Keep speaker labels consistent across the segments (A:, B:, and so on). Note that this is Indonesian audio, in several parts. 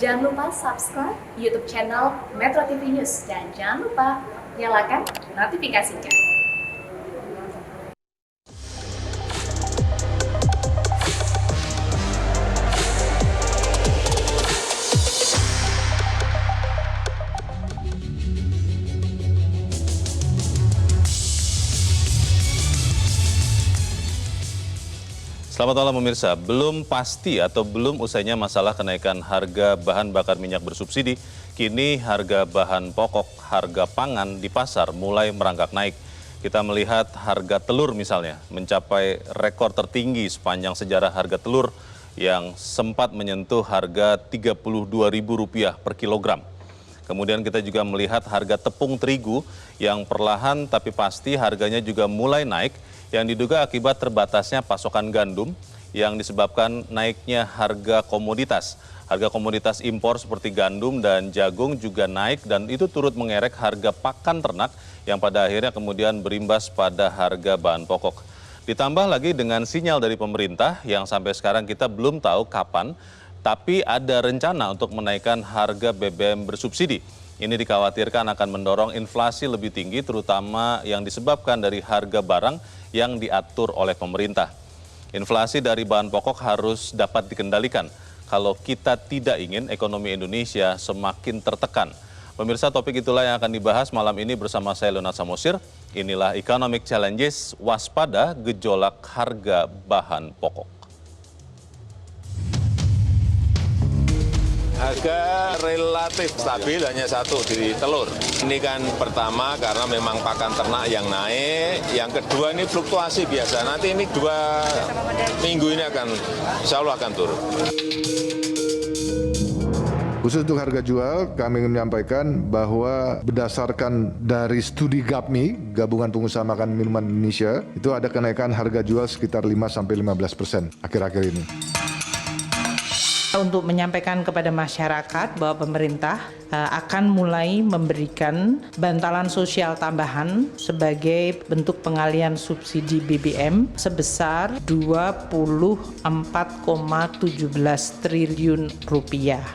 A: Jangan lupa subscribe YouTube channel Metro TV News dan jangan lupa nyalakan notifikasinya.
B: Selamat malam pemirsa, belum pasti atau belum usainya masalah kenaikan harga bahan bakar minyak bersubsidi, kini harga bahan pokok, harga pangan di pasar mulai merangkak naik. Kita melihat harga telur misalnya mencapai rekor tertinggi sepanjang sejarah harga telur yang sempat menyentuh harga Rp32.000 per kilogram. Kemudian kita juga melihat harga tepung terigu yang perlahan tapi pasti harganya juga mulai naik yang diduga akibat terbatasnya pasokan gandum yang disebabkan naiknya harga komoditas. Harga komoditas impor seperti gandum dan jagung juga naik dan itu turut mengerek harga pakan ternak yang pada akhirnya kemudian berimbas pada harga bahan pokok. Ditambah lagi dengan sinyal dari pemerintah yang sampai sekarang kita belum tahu kapan, tapi ada rencana untuk menaikkan harga BBM bersubsidi. Ini dikhawatirkan akan mendorong inflasi lebih tinggi terutama yang disebabkan dari harga barang yang diatur oleh pemerintah. Inflasi dari bahan pokok harus dapat dikendalikan kalau kita tidak ingin ekonomi Indonesia semakin tertekan. Pemirsa, topik itulah yang akan dibahas malam ini bersama saya Leonard Samosir. Inilah Economic Challenges, waspada gejolak harga bahan pokok.
C: Harga relatif stabil hanya satu di telur. Ini kan pertama karena memang pakan ternak yang naik. Yang kedua ini fluktuasi biasa. Nanti ini 2 minggu ini akan insya Allah akan turun.
D: Khusus untuk harga jual, kami ingin menyampaikan bahwa berdasarkan dari studi GAPMI, Gabungan Pengusaha Makanan Minuman Indonesia, itu ada kenaikan harga jual sekitar 5-15% akhir-akhir ini.
E: Untuk menyampaikan kepada masyarakat bahwa pemerintah akan mulai memberikan bantalan sosial tambahan sebagai bentuk pengalihan subsidi BBM sebesar Rp24,17 triliun.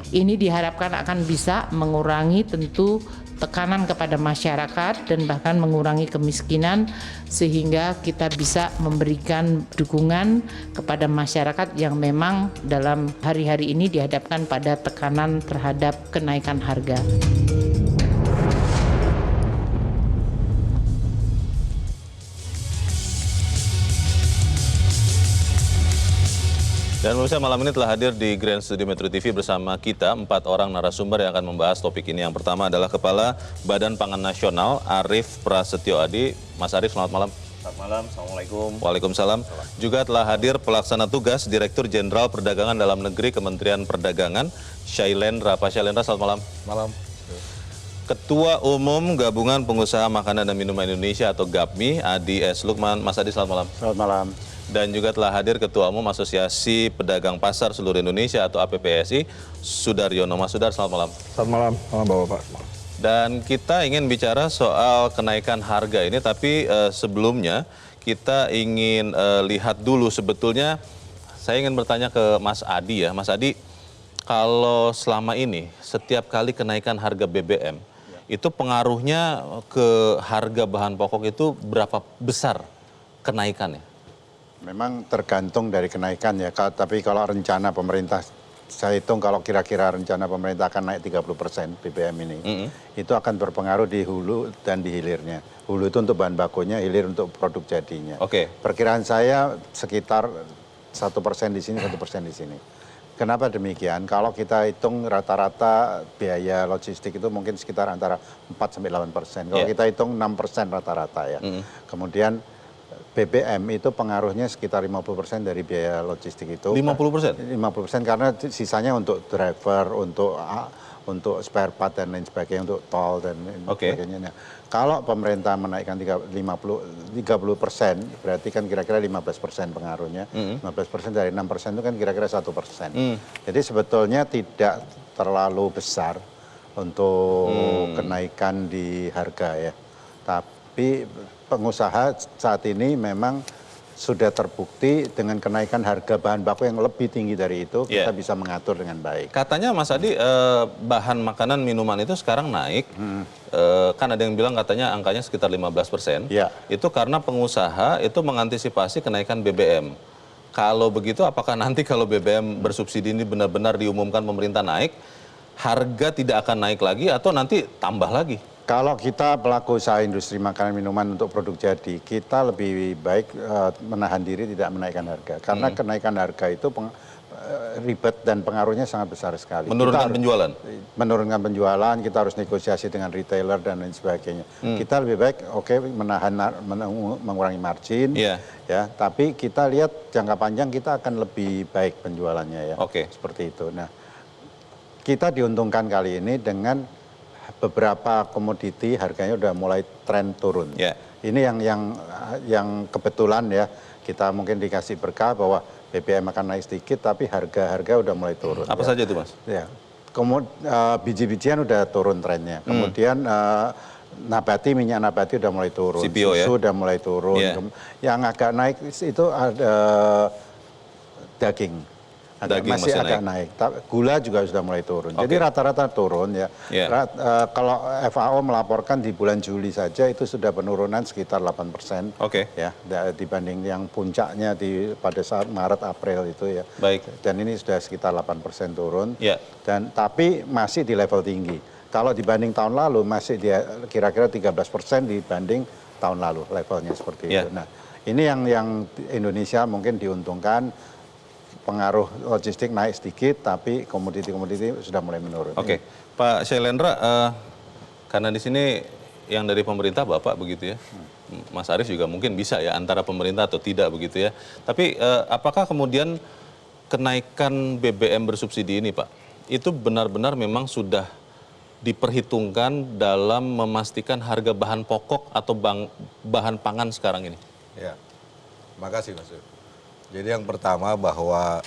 E: Ini diharapkan akan bisa mengurangi tentu tekanan kepada masyarakat dan bahkan mengurangi kemiskinan sehingga kita bisa memberikan dukungan kepada masyarakat yang memang dalam hari-hari ini dihadapkan pada tekanan terhadap kenaikan harga.
B: Dan pemirsa, malam ini telah hadir di Grand Studio Metro TV bersama kita 4 orang narasumber yang akan membahas topik ini. Yang pertama adalah Kepala Badan Pangan Nasional Arief Prasetyo Adi. Mas Arief, selamat malam.
F: Selamat malam, Assalamualaikum.
B: Waalaikumsalam. Juga telah hadir Pelaksana Tugas Direktur Jenderal Perdagangan Dalam Negeri Kementerian Perdagangan, Shailendra. Pak Shailendra, selamat malam.
F: Malam.
B: Ketua Umum Gabungan Pengusaha Makanan dan Minuman Indonesia atau GAPMI, Adi S. Lukman. Mas Adi, selamat malam.
F: Selamat malam.
B: Dan juga telah hadir Ketua Umum Asosiasi Pedagang Pasar Seluruh Indonesia atau APPSI, Sudaryono. Mas Sudar, selamat malam.
F: Selamat malam, Bapak-Bapak.
B: Dan kita ingin bicara soal kenaikan harga ini, tapi sebelumnya kita ingin lihat dulu sebetulnya, saya ingin bertanya ke Mas Adi ya. Mas Adi, kalau selama ini setiap kali kenaikan harga BBM, itu pengaruhnya ke harga bahan pokok itu berapa besar kenaikannya?
F: Memang tergantung dari kenaikan ya, tapi kalau rencana pemerintah, saya hitung kalau kira-kira rencana pemerintah akan naik 30% BBM ini, itu akan berpengaruh di hulu dan di hilirnya. Hulu itu untuk bahan bakunya, hilir untuk produk jadinya.
B: Oke.
F: Perkiraan saya sekitar 1% di sini, 1% di sini. Kenapa demikian? Kalau kita hitung rata-rata biaya logistik itu mungkin sekitar antara 4-8%. Kalau kita hitung 6% rata-rata ya. Kemudian BBM itu pengaruhnya sekitar 50% dari biaya logistik itu.
B: 50%?
F: 50% karena sisanya untuk driver, untuk spare part dan lain sebagainya, untuk tol dan sebagainya. Nah, kalau pemerintah menaikkan 30%, berarti kan kira-kira 15% pengaruhnya. 15% dari 6% itu kan kira-kira 1%. Jadi sebetulnya tidak terlalu besar untuk kenaikan di harga ya. Tapi pengusaha saat ini memang sudah terbukti dengan kenaikan harga bahan baku yang lebih tinggi dari itu, kita bisa mengatur dengan baik.
B: Katanya Mas Adi, bahan makanan minuman itu sekarang naik, kan ada yang bilang katanya angkanya sekitar 15%.
F: Ya.
B: Itu karena pengusaha itu mengantisipasi kenaikan BBM. Kalau begitu, apakah nanti kalau BBM bersubsidi ini benar-benar diumumkan pemerintah naik, harga tidak akan naik lagi atau nanti tambah lagi?
F: Kalau kita pelaku usaha industri makanan minuman untuk produk jadi, kita lebih baik menahan diri tidak menaikkan harga. Karena kenaikan harga itu ribet dan pengaruhnya sangat besar sekali.
B: Menurunkan penjualan?
F: Menurunkan penjualan, kita harus negosiasi dengan retailer dan lain sebagainya. Kita lebih baik menahan, mengurangi margin, ya. Tapi kita lihat jangka panjang kita akan lebih baik penjualannya ya. Seperti itu. Nah, kita diuntungkan kali ini dengan beberapa komoditi harganya udah mulai tren turun. Ini yang kebetulan ya, kita mungkin dikasih berkah bahwa BBM akan naik sedikit tapi harga-harga udah mulai turun.
B: Apa saja itu Mas?
F: Ya. Biji-bijian udah turun trennya. Kemudian minyak nabati udah mulai turun.
B: CPO,
F: susu udah mulai turun. Yang agak naik itu ada daging. Masih agak naik. Gula juga sudah mulai turun. Jadi rata-rata turun ya. Kalau FAO melaporkan di bulan Juli saja itu sudah penurunan sekitar 8%. Ya, dibanding yang puncaknya pada saat Maret April itu ya. Dan ini sudah sekitar 8% turun. Tapi masih di level tinggi. Kalau dibanding tahun lalu masih kira-kira 13% dibanding tahun lalu levelnya seperti itu. Nah, ini yang Indonesia mungkin diuntungkan. Pengaruh logistik naik sedikit, tapi komoditi-komoditi sudah mulai menurun.
B: Pak Syailendra, karena di sini yang dari pemerintah Bapak begitu ya, Mas Arief juga mungkin bisa ya antara pemerintah atau tidak begitu ya. Tapi apakah kemudian kenaikan BBM bersubsidi ini Pak, itu benar-benar memang sudah diperhitungkan dalam memastikan harga bahan pokok atau bahan pangan sekarang ini?
G: Ya, makasih Mas. Jadi yang pertama bahwa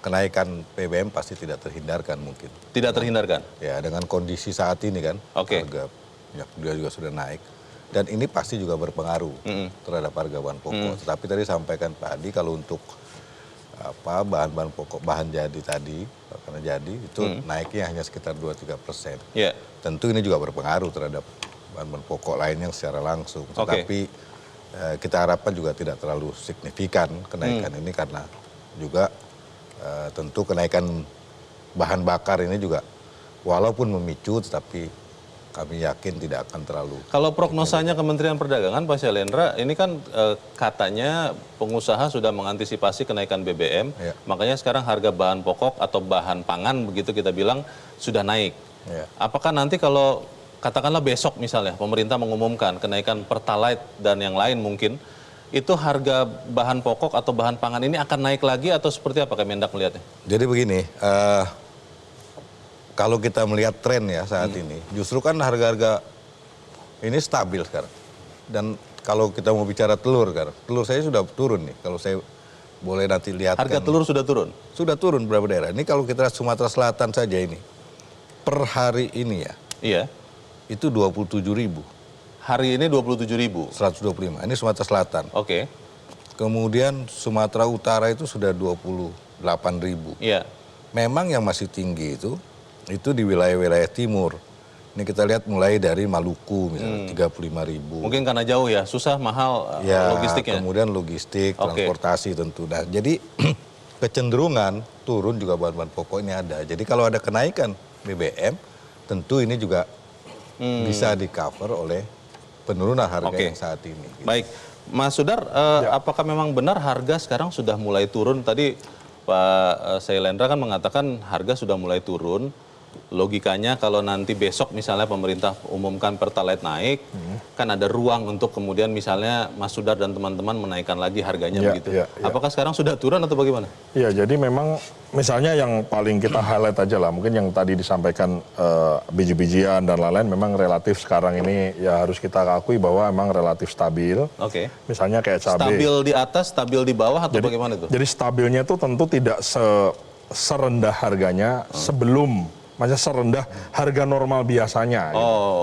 G: kenaikan BBM pasti tidak terhindarkan mungkin.
B: Tidak terhindarkan?
G: Ya, dengan kondisi saat ini kan, harga minyak juga sudah naik. Dan ini pasti juga berpengaruh terhadap harga bahan pokok. Tetapi tadi sampaikan Pak Adi kalau untuk bahan-bahan pokok, bahan jadi tadi, karena jadi itu naiknya hanya sekitar 2-3%. Tentu ini juga berpengaruh terhadap bahan-bahan pokok lainnya secara langsung. Tetapi kita harapkan juga tidak terlalu signifikan kenaikan ini karena juga tentu kenaikan bahan bakar ini juga walaupun memicu tetapi kami yakin tidak akan terlalu.
B: Kalau prognosanya Kementerian Perdagangan Pak Syailendra, ini kan katanya pengusaha sudah mengantisipasi kenaikan BBM, makanya sekarang harga bahan pokok atau bahan pangan begitu kita bilang sudah naik. Apakah nanti kalau katakanlah besok misalnya pemerintah mengumumkan kenaikan Pertalite dan yang lain mungkin, itu harga bahan pokok atau bahan pangan ini akan naik lagi atau seperti apa Kemendak melihatnya?
G: Jadi begini, kalau kita melihat tren ya saat ini, justru kan harga-harga ini stabil sekarang. Dan kalau kita mau bicara telur, telur saya sudah turun nih, kalau saya boleh nanti lihat.
B: Harga telur sudah turun?
G: Sudah turun beberapa daerah. Ini kalau kita lihat Sumatera Selatan saja ini, per hari ini ya. Itu 27.000.
B: Hari ini 27.000?
G: 125, ini Sumatera Selatan. Kemudian Sumatera Utara itu sudah 28.000. Memang yang masih tinggi itu di wilayah-wilayah timur. Ini kita lihat mulai dari Maluku misalnya 35.000.
B: Mungkin karena jauh ya, susah, mahal logistiknya.
G: Kemudian logistik, transportasi tentu. Nah, jadi kecenderungan turun juga bahan-bahan pokok ini ada. Jadi kalau ada kenaikan BBM, tentu ini juga bisa di-cover oleh penurunan harga yang saat ini.
B: Baik, Mas Sudar, apakah memang benar harga sekarang sudah mulai turun? Tadi Pak Syailendra kan mengatakan harga sudah mulai turun. Logikanya kalau nanti besok misalnya pemerintah umumkan Pertalite naik, kan ada ruang untuk kemudian misalnya Mas Sudar dan teman-teman menaikkan lagi harganya begitu. Apakah sekarang sudah turun atau bagaimana?
H: Iya, jadi memang misalnya yang paling kita highlight aja lah, mungkin yang tadi disampaikan biji-bijian dan lain-lain memang relatif sekarang ini ya harus kita akui bahwa memang relatif stabil. Misalnya kayak cabai.
B: Stabil di atas, stabil di bawah atau bagaimana itu?
H: Jadi stabilnya itu tentu tidak serendah harganya sebelum, maksudnya serendah harga normal biasanya.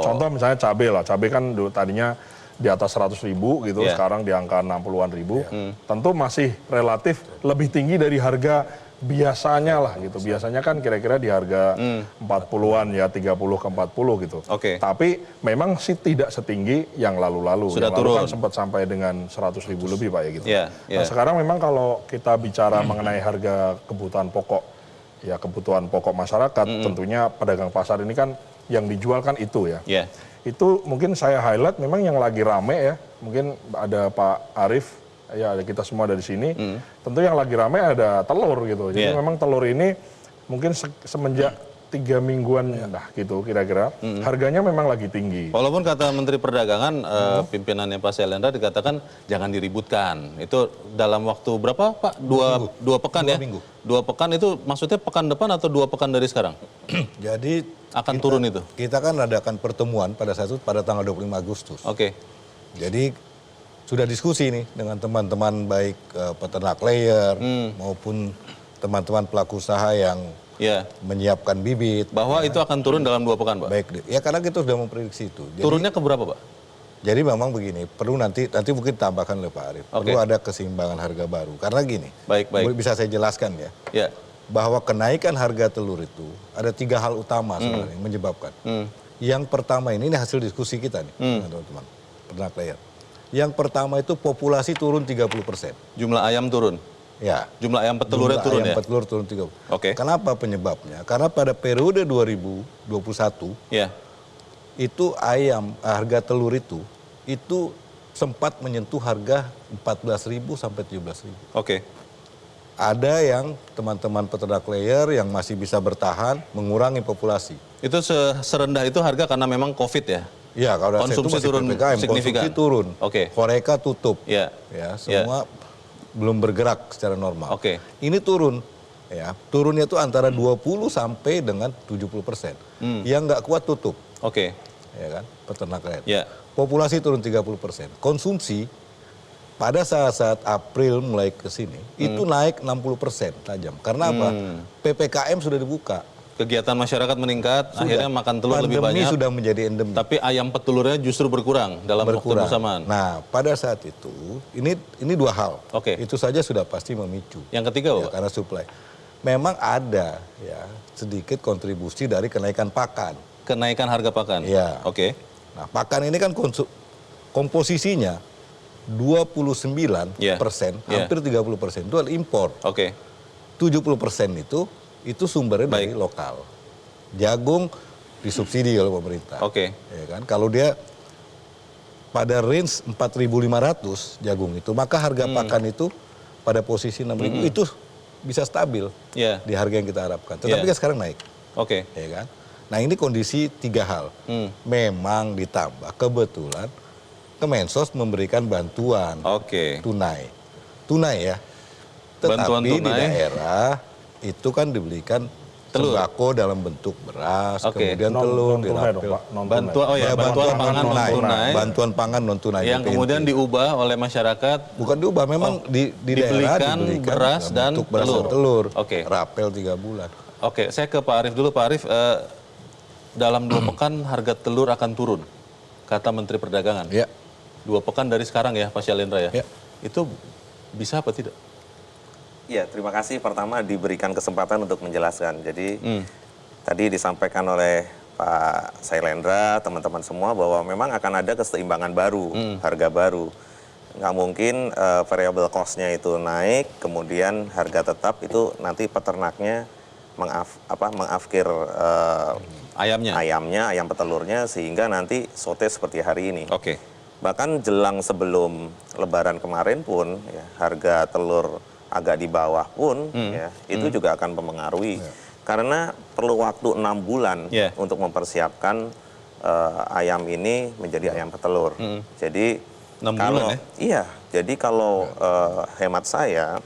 H: Contoh misalnya cabai lah, cabai kan dulu tadinya di atas 100.000 gitu, sekarang di angka 60-an ribu, tentu masih relatif lebih tinggi dari harga biasanya lah gitu. Biasanya kan kira-kira di harga 40-an ya, 30 ke 40 gitu. Tapi memang sih tidak setinggi yang lalu-lalu.
B: Sudah
H: yang lalu
B: turun.
H: kan sempat sampai dengan 100.000 lebih Pak ya gitu.
B: Nah,
H: sekarang memang kalau kita bicara mengenai harga kebutuhan pokok, ya kebutuhan pokok masyarakat, tentunya pedagang pasar ini kan yang dijual kan itu ya. Itu mungkin saya highlight memang yang lagi rame ya. Mungkin ada Pak Arief, ya ada kita semua dari sini. Tentu yang lagi rame ada telur gitu. Jadi memang telur ini mungkin semenjak 3 mingguan dah gitu kira-kira harganya memang lagi tinggi.
B: Walaupun kata Menteri Perdagangan pimpinannya Pak Syailendra dikatakan jangan diributkan. Itu dalam waktu berapa Pak? Dua pekan ya?
G: Minggu.
B: 2 pekan itu maksudnya pekan depan atau 2 pekan dari sekarang?
G: Jadi
B: akan turun itu?
G: Kita kan adakan pertemuan pada saat itu pada tanggal 25 Agustus. Jadi sudah diskusi nih dengan teman-teman baik peternak layer maupun teman-teman pelaku usaha yang menyiapkan bibit.
B: Bahwa itu akan turun dalam 2 pekan Pak?
G: Baik, ya karena kita sudah memprediksi itu. Jadi,
B: turunnya ke berapa Pak?
G: Jadi memang begini, perlu nanti mungkin tambahkan oleh Pak Arief. Perlu ada keseimbangan harga baru. Karena gini, bisa saya jelaskan ya. Bahwa kenaikan harga telur itu ada 3 hal utama sebenarnya yang menyebabkan. Yang pertama ini hasil diskusi kita nih, teman-teman peternak layer. Yang pertama itu populasi turun 30%.
B: Jumlah ayam turun?
G: Ya.
B: Jumlah ayam petelurnya turun ya?
G: Ayam petelur turun 30%. Kenapa penyebabnya? Karena pada periode 2021, itu harga telur itu sempat menyentuh harga 14.000 sampai 17.000. Ada yang teman-teman peternak layer yang masih bisa bertahan mengurangi populasi.
B: Itu serendah itu harga karena memang COVID ya?
G: Ya, kalau
B: konsumsi turun
G: PPKM,
B: signifikan.
G: Konsumsi turun. Horeca tutup. Semua belum bergerak secara normal. Ini turun. Ya, turunnya itu antara 20 sampai dengan 70%. Yang nggak kuat tutup. Ya kan, peternak layer. Populasi turun 30%. Konsumsi pada saat April mulai ke sini itu naik 60% tajam. Karena apa? PPKM sudah dibuka.
B: Kegiatan masyarakat meningkat, akhirnya makan telur lebih banyak.
G: Pandemi sudah menjadi endemi.
B: Tapi ayam petelurnya justru berkurang dalam waktu bersamaan.
G: Nah, pada saat itu ini 2 hal. Itu saja sudah pasti memicu.
B: Yang ketiga, Pak?
G: Karena supply. Memang ada ya sedikit kontribusi dari kenaikan pakan.
B: Kenaikan harga pakan.
G: Iya. Nah, pakan ini kan komposisinya 29%, hampir 30% itu adalah impor. 70% itu sumbernya dari lokal. Jagung disubsidi oleh pemerintah. Ya kan? Kalau dia pada range 4.500 jagung itu, maka harga pakan itu pada posisi 6.000 itu bisa stabil di harga yang kita harapkan. Tetapi kan sekarang naik. Ya kan? Nah, ini kondisi 3 hal. Memang ditambah kebetulan Kemensos memberikan bantuan tunai ya. Tetapi
B: bantuan tunai
G: di daerah itu kan diberikan sembako dalam bentuk beras, kemudian telur,
B: bantuan pangan non tunai.
G: Bantuan pangan non tunai.
B: Yang kemudian diubah oleh masyarakat.
G: Bukan diubah, memang di daerah dibelikan
B: beras dan
G: telur. Rapel 3 bulan.
B: Saya ke Pak Arief dulu. Pak Arief, dalam 2 pekan harga telur akan turun, kata Menteri Perdagangan. 2 pekan dari sekarang ya, Pak Syailendra ya. Itu bisa apa tidak?
I: Ya, terima kasih pertama diberikan kesempatan untuk menjelaskan. Jadi tadi disampaikan oleh Pak Syailendra, teman-teman semua bahwa memang akan ada keseimbangan baru, harga baru. Nggak mungkin variable cost-nya itu naik, kemudian harga tetap itu nanti peternaknya mengafkir ayamnya, ayam petelurnya, sehingga nanti sote seperti hari ini. Bahkan jelang sebelum Lebaran kemarin pun, ya, harga telur agak di bawah pun, ya, itu juga akan mempengaruhi. Karena perlu waktu 6 bulan untuk mempersiapkan ayam ini menjadi ayam petelur. Jadi
B: 6 bulan ya?
I: Iya, jadi kalau hemat saya,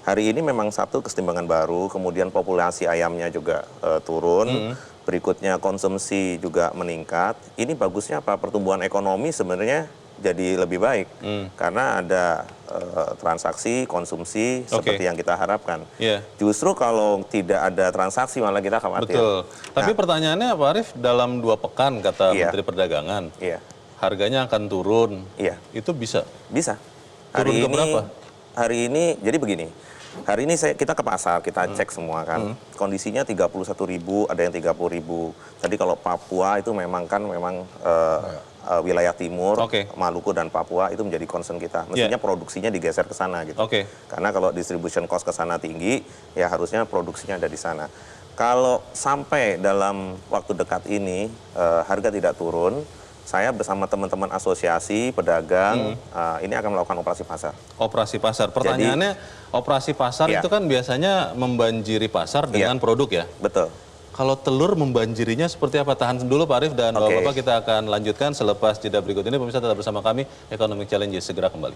I: hari ini memang satu keseimbangan baru, kemudian populasi ayamnya juga turun, berikutnya konsumsi juga meningkat. Ini bagusnya apa? Pertumbuhan ekonomi sebenarnya jadi lebih baik karena ada transaksi, konsumsi seperti yang kita harapkan. Justru kalau tidak ada transaksi malah kita khawatir.
B: Betul. Tapi pertanyaannya Pak Arief, dalam 2 pekan kata Menteri Perdagangan, harganya akan turun.
I: Iya.
B: Itu bisa?
I: Bisa.
B: Turun ke berapa?
I: Hari ini, jadi begini. Hari ini kita ke pasar, kita cek semua kan. Kondisinya 31.000, ada yang 30.000. Tadi kalau Papua itu memang wilayah timur, Maluku dan Papua itu menjadi concern kita. Mestinya produksinya digeser ke sana gitu. Karena kalau distribution cost ke sana tinggi, ya harusnya produksinya ada di sana. Kalau sampai dalam waktu dekat ini harga tidak turun, saya bersama teman-teman asosiasi pedagang ini akan melakukan operasi pasar.
B: Operasi pasar. Pertanyaannya, operasi pasar itu kan biasanya membanjiri pasar dengan produk ya?
I: Betul.
B: Kalau telur membanjirinya seperti apa? Tahan dulu Pak Arief dan Bapak-Bapak, kita akan lanjutkan selepas jeda berikut ini. Pemirsa tetap bersama kami, Economic Challenges segera kembali.